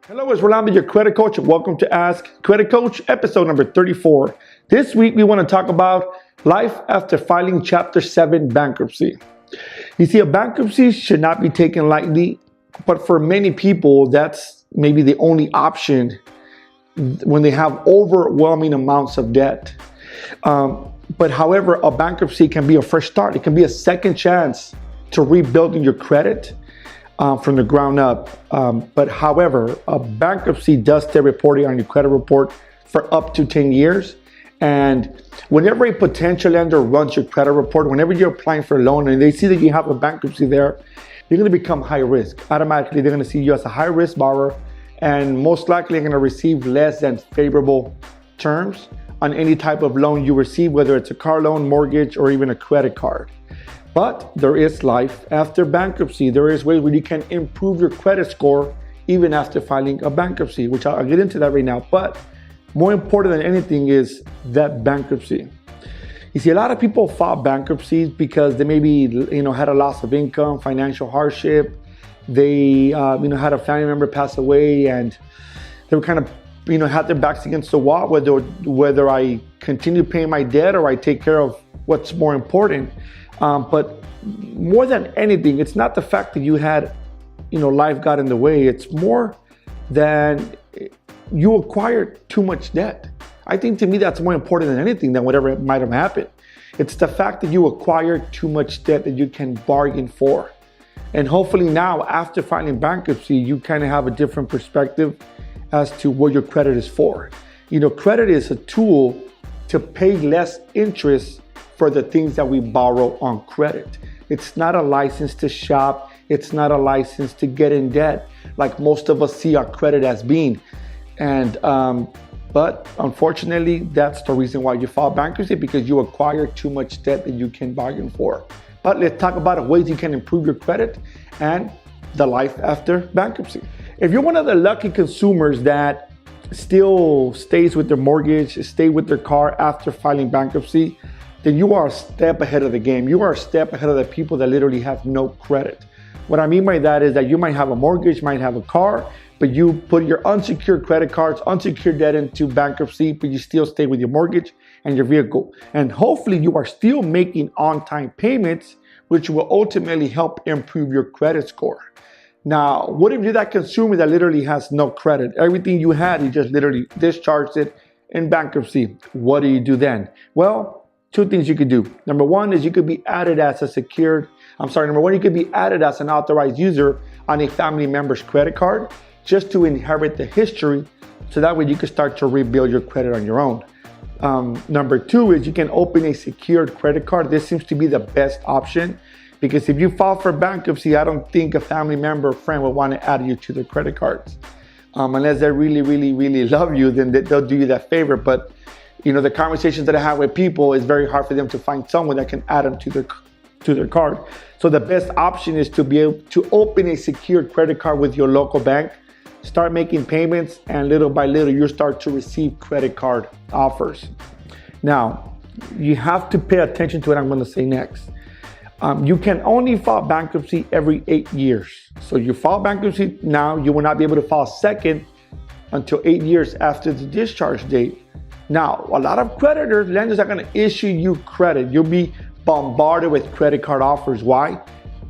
Hello, it's Rolando, your credit coach, and welcome to Ask Credit Coach, episode number 34. This week, we want to talk about life after filing Chapter 7 bankruptcy. You see, a bankruptcy should not be taken lightly, but for many people, that's maybe the only option when they have overwhelming amounts of debt. But however, a bankruptcy can be a fresh start. It can be a second chance to rebuilding your credit from the ground up. But however, a bankruptcy does stay reporting on your credit report for up to 10 years. And whenever a potential lender runs your credit report, whenever you're applying for a loan and they see that you have a bankruptcy there, you're going to become high risk. Automatically, they're going to see you as a high risk borrower, and most likely you're going to receive less than favorable terms on any type of loan you receive, whether it's a car loan, mortgage, or even a credit card. But there is life after bankruptcy. There is ways where you can improve your credit score even after filing a bankruptcy, which I'll get into that right now. But more important than anything is that bankruptcy. You see, a lot of people file bankruptcies because they maybe, had a loss of income, financial hardship. They, had a family member pass away, and they were kind of, had their backs against the wall, whether I continue paying my debt or I take care of what's more important. But more than anything, it's not the fact that you had, life got in the way. It's more than you acquired too much debt. I think to me that's more important than anything than whatever might have happened. It's the fact that you acquired too much debt that you can bargain for. And hopefully now, after filing bankruptcy, you kind of have a different perspective as to what your credit is for. Credit is a tool to pay less interest for the things that we borrow on credit. It's not a license to shop. It's not a license to get in debt like most of us see our credit as being. And but unfortunately, that's the reason why you file bankruptcy, because you acquire too much debt that you can bargain for. But let's talk about ways you can improve your credit and the life after bankruptcy. If you're one of the lucky consumers that still stays with their mortgage, stay with their car after filing bankruptcy, then you are a step ahead of the game. You are a step ahead of the people that literally have no credit. What I mean by that is that you might have a mortgage, might have a car, but you put your unsecured credit cards, unsecured debt into bankruptcy, but you still stay with your mortgage and your vehicle. And hopefully you are still making on-time payments, which will ultimately help improve your credit score. Now, what if you're that consumer that literally has no credit? Everything you had, you just literally discharged it in bankruptcy. What do you do then? Well, two things you could do. Number one is you could be added as you could be added as an authorized user on a family member's credit card just to inherit the history, so that way you can start to rebuild your credit on your own. Number two is you can open a secured credit card. This seems to be the best option, because if you file for bankruptcy, I don't think a family member or friend will want to add you to their credit cards. Unless they really, really, really love you, then they'll do you that favor. But the conversations that I have with people, it's very hard for them to find someone that can add them to their card. So the best option is to be able to open a secured credit card with your local bank, start making payments, and little by little, you start to receive credit card offers. Now, you have to pay attention to what I'm going to say next. You can only file bankruptcy every 8 years. So you file bankruptcy now, you will not be able to file second until 8 years after the discharge date. Now, a lot of lenders are going to issue you credit. You'll be bombarded with credit card offers. Why?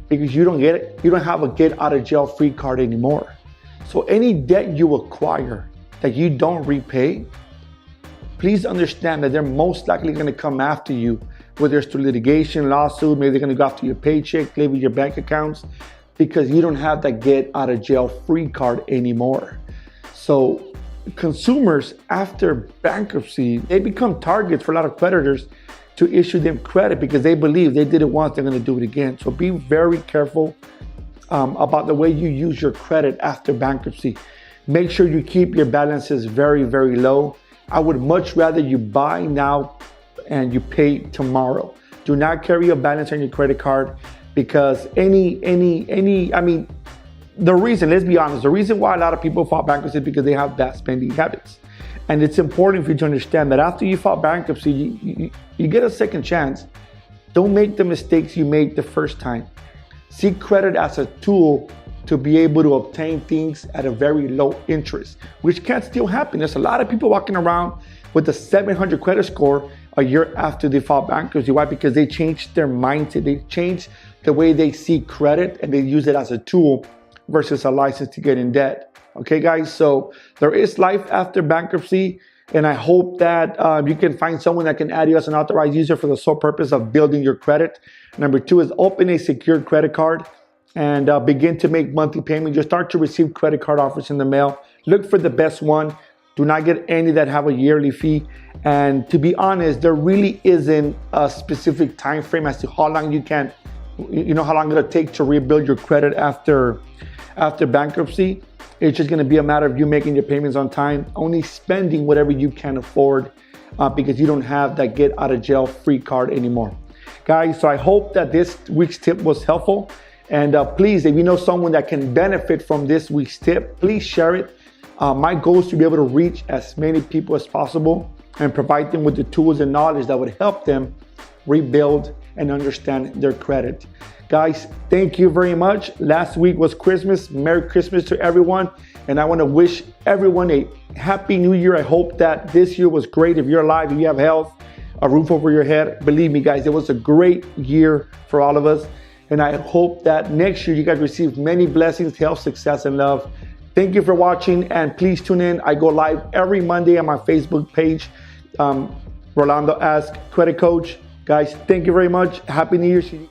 Because you don't have a get out of jail free card anymore. So any debt you acquire that you don't repay, please understand that they're most likely going to come after you, whether it's through litigation, lawsuit, maybe they're going to go after your paycheck, play with your bank accounts, because you don't have that get out of jail free card anymore. So consumers after bankruptcy, they become targets for a lot of creditors to issue them credit because they believe they did it once, they're going to do it again. So be very careful about the way you use your credit after bankruptcy. Make sure you keep your balances very, very low. I would much rather you buy now and you pay tomorrow. Do not carry a balance on your credit card, because the reason why a lot of people file bankruptcy is because they have bad spending habits. And it's important for you to understand that after you file bankruptcy, you get a second chance. Don't make the mistakes you made the first time. See credit as a tool to be able to obtain things at a very low interest, which can still happen. There's a lot of people walking around with a 700 credit score a year after they file bankruptcy. Why? Because they changed their mindset. They changed the way they see credit, and they use it as a tool versus a license to get in debt. Okay, guys, so there is life after bankruptcy, and I hope that you can find someone that can add you as an authorized user for the sole purpose of building your credit. Number two is open a secured credit card and begin to make monthly payments. You start to receive credit card offers in the mail. Look for the best one. Do not get any that have a yearly fee. And to be honest, there really isn't a specific time frame as to how long you can, how long it'll take to rebuild your credit after bankruptcy. It's just going to be a matter of you making your payments on time, only spending whatever you can afford because you don't have that get out of jail free card anymore. Guys, so I hope that this week's tip was helpful. And please, if you know someone that can benefit from this week's tip, please share it. My goal is to be able to reach as many people as possible and provide them with the tools and knowledge that would help them rebuild and understand their credit. Guys, thank you very much. Last week was Christmas. Merry Christmas to everyone. And I want to wish everyone a happy new year. I hope that this year was great. If you're alive, if you have health, a roof over your head, believe me, guys, it was a great year for all of us. And I hope that next year you guys receive many blessings, health, success, and love. Thank you for watching, and please tune in. I go live every Monday on my Facebook page, Rolando Ask Credit Coach. Guys, thank you very much. Happy New Year.